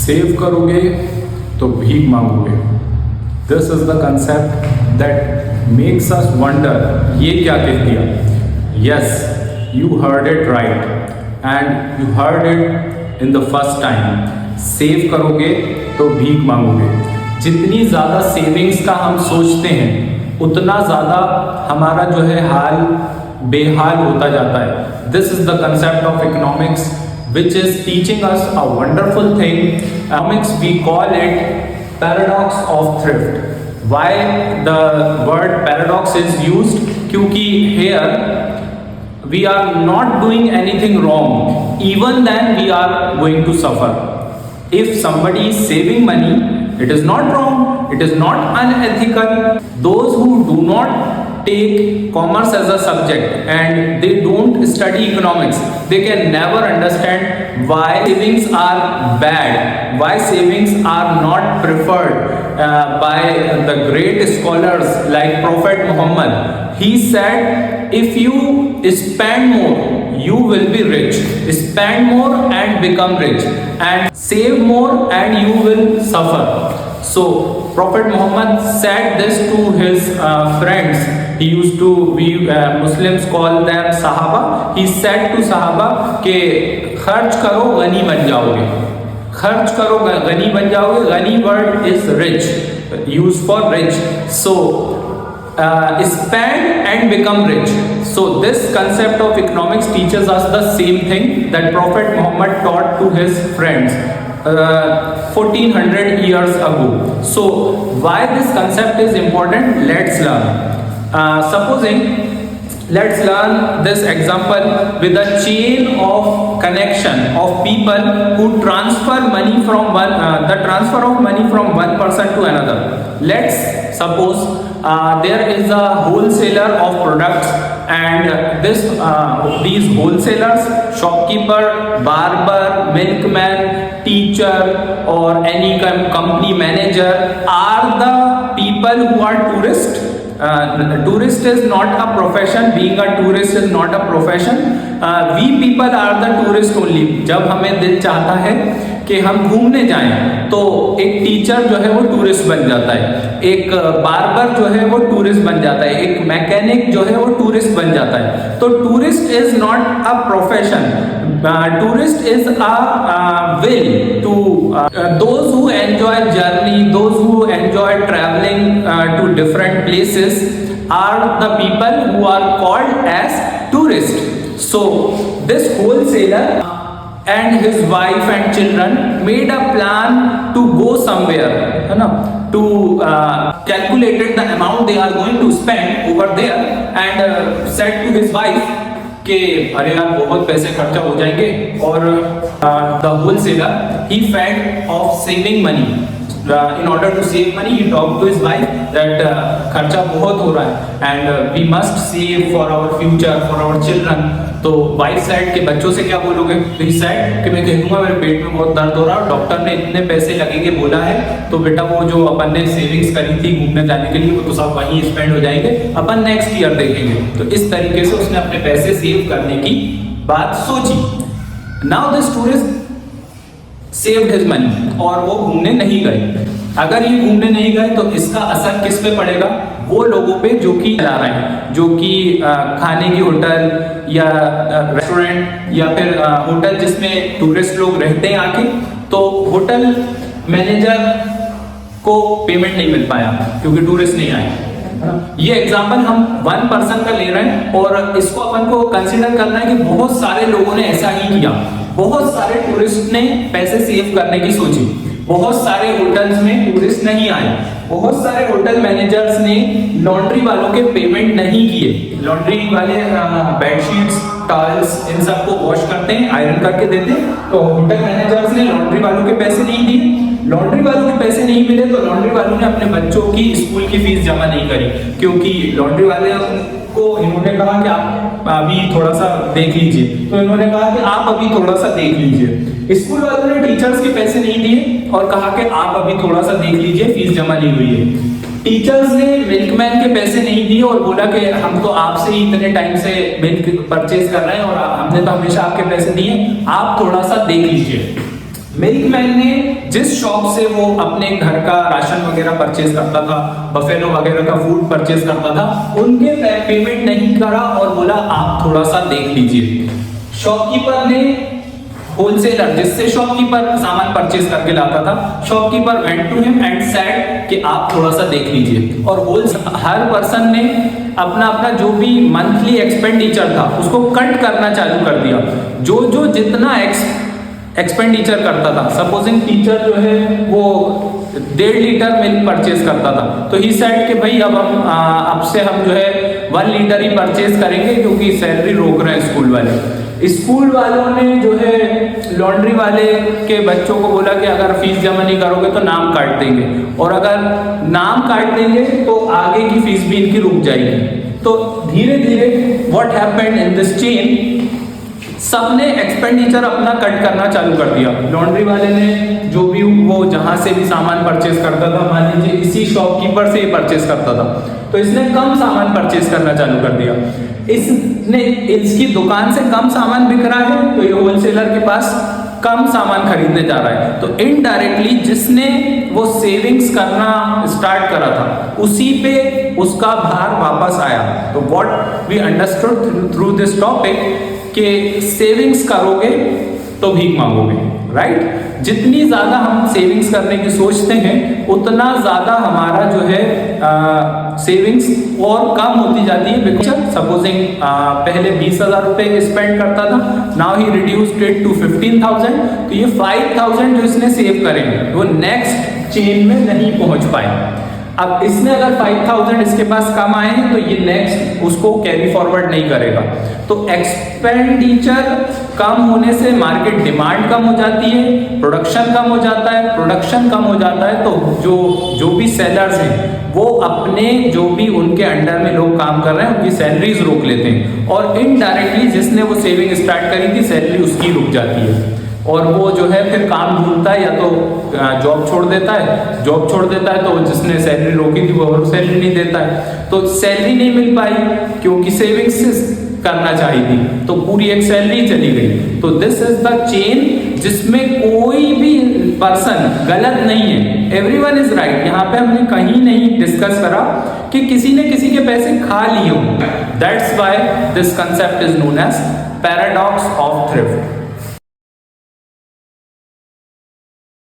Save करोगे तो भीख मांगोगे। This is the concept that makes us wonder. ये क्या कह दिया? Yes, you heard it right and you heard it in the first time. Save करोगे तो भीख मांगोगे। जितनी ज़्यादा सेविंग्स का हम सोचते हैं उतना ज़्यादा हमारा जो है हाल बेहाल होता जाता है। This is the concept of economics which is teaching us a wonderful thing. Economics we call it paradox of thrift. Why the word paradox is used? क्योंकि here we are not doing anything wrong, even then we are going to suffer. If somebody is saving money, it is not wrong, it is not unethical. Those who do not take commerce as a subject and they don't study economics, they can never understand why savings are bad, why savings are not preferred by the great scholars like Prophet Muhammad. He said, if you spend more, you will be rich. Spend more and become rich, and save more and you will suffer. So Prophet Muhammad said this to his friends. He used to, we Muslims call them Sahaba. He said to Sahaba कि खर्च करो गनी बन जाओगे, खर्च करो गनी बन जाओगे। Ghani word is rich, used for rich. So spend and become rich. So this concept of economics teaches us the same thing that Prophet Muhammad taught to his friends 1400 years ago. So why this concept is important? Let's learn. Supposing, let's learn this example with a chain of connection of people who transfer money from the transfer of money from one person to another. Let's suppose there is a wholesaler of products, and these wholesalers, shopkeeper, barber, milkman, teacher, or any company manager are the people who are tourists. Tourist is not a profession. Being a tourist is not a profession. We people are the tourist only. जब हमें दिल चाहता है कि हम घूमने जाएं तो एक टीचर जो है वो टूरिस्ट बन जाता है, एक बार्बर जो है वो टूरिस्ट बन जाता है, एक मैकेनिक जो है वो टूरिस्ट बन जाता है। तो tourist is not a profession, tourist is a will to those who enjoy journey, those who enjoy traveling to different places are the people who are called as tourists. So this wholesaler and his wife and children made a plan to go somewhere, है ना, to calculated the amount they are going to spend over there, and said to his wife कि अरे यार बहुत पैसे खर्चा हो जाएंगे। और the wholesaler he fed of saving money. In order to save money, he talked to his wife that खर्चा बहुत हो रहा है and we must save for our future, for our children. तो वाइफ साइड के बच्चों से क्या बोलोगे? तो इस साइड कि मैं कह दूंगा मेरे पेट में बहुत दर्द हो रहा है, डॉक्टर ने इतने पैसे लगेंगे बोला है, तो बेटा वो जो अपन ने सेविंग्स करी थी घूमने जाने के लिए वो तो सब वहीं स्पेंड हो जाएंगे, अपन नेक्स्ट ईयर देखेंगे। तो इस तरीके से उसने अपने पैसे सेव करने की बात सोची। Now this tourist saved his money और वो घूमने नहीं गए। अगर ये घूमने नहीं गए तो इसका असर किस पे पड़ेगा? वो लोगों पे जो कि जा रहे हैं, जो कि खाने की होटल या रेस्टोरेंट या फिर होटल जिसमें टूरिस्ट लोग रहते हैं आके, तो होटल मैनेजर को पेमेंट नहीं मिल पाया क्योंकि टूरिस्ट नहीं आए। ये एग्जांपल हम वन पर्सन का ले रहे हैं और इसको अपन को कंसीडर करना है कि बहुत सारे लोगों ने ऐसा ही किया। बहुत सारे टूरिस्ट ने पैसे सेव करने की सोची, बहुत सारे होटल्स में टूरिस्ट नहीं आए, बहुत सारे होटल मैनेजर्स ने लॉन्ड्री वालों के पेमेंट नहीं किए। लॉन्ड्री वाले बेडशीट्स, टॉवल्स इन सबको वॉश करते हैं, आयरन करके देते हैं, तो होटल मैनेजर्स ने लॉन्ड्री वालों के पैसे नहीं दिए। लॉन्ड्री वालों के पैसे नहीं मिले तो लॉन्ड्री वालों ने अपने बच्चों की स्कूल की फीस जमा नहीं करी, क्योंकि लॉन्ड्री वाले को इन्होंने कहा कि आप अभी थोड़ा सा देख लीजिए, तो इन्होंने कहा कि आप अभी थोड़ा सा देख लीजिए। स्कूल वालों ने टीचर्स के पैसे नहीं दिए और कहा कि आप अभी थोड़ा सा देख लीजिए, फीस जमा नहीं हुई है। टीचर्स ने मिल्कमैन के पैसे नहीं दिए और बोला कि हम तो आपसे ही इतने टाइम से मिल्क परचेज कर रहे हैं और हमने तो हमेशा आपके पैसे दिए, आप थोड़ा सा देख लीजिए। मिल्कमैन ने जिस शॉप से वो अपने घर का राशन वगैरह परचेज करता था, बफेलो वगैरह का फूड परचेज करता था, उनके पेमेंट नहीं करा और बोला आप थोड़ा सा देख लीजिए। शॉपकीपर ने, होलसेलर जिससे शॉपकीपर सामान परचेज करके लाता था, shopkeeper went to him and said कि आप थोड़ा सा देख लीजिए। और हर पर्सन ने अपना अपना जो भी मंथली एक्सपेंडिचर था उसको कट करना चालू कर दिया। जो जितना एक्सपेंडिचर करता था, सपोजिंग टीचर जो है वो 1.5 लीटर मिल्क परचेज करता था, तो ही सेड कि भाई अब से हम जो है 1 लीटर ही परचेज करेंगे क्योंकि सैलरी रोक रहे हैं स्कूल वाले। स्कूल वालों ने जो है लॉन्ड्री वाले के बच्चों को बोला कि अगर फीस जमा नहीं करोगे तो नाम काट देंगे, और अगर नाम काट देंगे तो आगे की फीस भी इनकी रुक जाएगी। तो धीरे धीरे what happened in this chain, सबने एक्सपेंडिचर अपना कट करना चालू कर दिया। लॉन्ड्री वाले ने जो भी वो जहां से भी सामान परचेज करता था, मान लीजिए इसी शॉपकीपर से ही परचेज करता था, तो इसने कम सामान परचेज करना चालू कर दिया। इसकी दुकान से कम सामान बिक रहा है तो ये होलसेलर के पास कम सामान खरीदने जा रहा है। तो इनडायरेक्टली जिसने वो सेविंग्स करना स्टार्ट करा था उसी पे उसका भार वापस आया। तो what we understood through this topic कि सेविंग्स करोगे तो भीख मांगोगे, राइट? जितनी ज्यादा हम सेविंग्स करने की सोचते हैं उतना ज्यादा हमारा जो है सेविंग्स और कम होती जाती है। बिकॉज सपोजिंग पहले 20,000 रुपए स्पेंड करता था, now he reduced it to 15,000, तो ये 5,000 जो इसने सेव करेंगे वो नेक्स्ट चेन में नहीं पहुंच पाए। अब इसमें अगर 5,000 इसके पास कम आए हैं तो ये नेक्स्ट उसको कैरी फॉरवर्ड नहीं करेगा। तो एक्सपेंडिचर कम होने से मार्केट डिमांड कम हो जाती है, प्रोडक्शन कम हो जाता है, प्रोडक्शन कम हो जाता है, तो जो भी सेलर्स हैं वो अपने जो भी उनके अंडर में लोग काम कर रहे हैं उनकी सैलरीज रोक लेते हैं, और इनडायरेक्टली जिसने वो सेविंग स्टार्ट करी थी सैलरी उसकी रुक जाती है, और वो जो है फिर काम ढूंढता है या तो जॉब छोड़ देता है, जॉब छोड़ देता है तो जिसने सैलरी रोकी थी वो और सैलरी नहीं देता है, तो सैलरी नहीं मिल पाई क्योंकि सेविंग्स करना चाहिए थी, तो पूरी एक सैलरी चली गई। तो दिस इज द चेन जिसमें कोई भी पर्सन गलत नहीं है, एवरीवन इज राइट। यहाँ पे हमने कहीं नहीं डिस्कस करा कि किसी ने किसी के पैसे खा लिए हो। That's why this concept is known as paradox of thrift.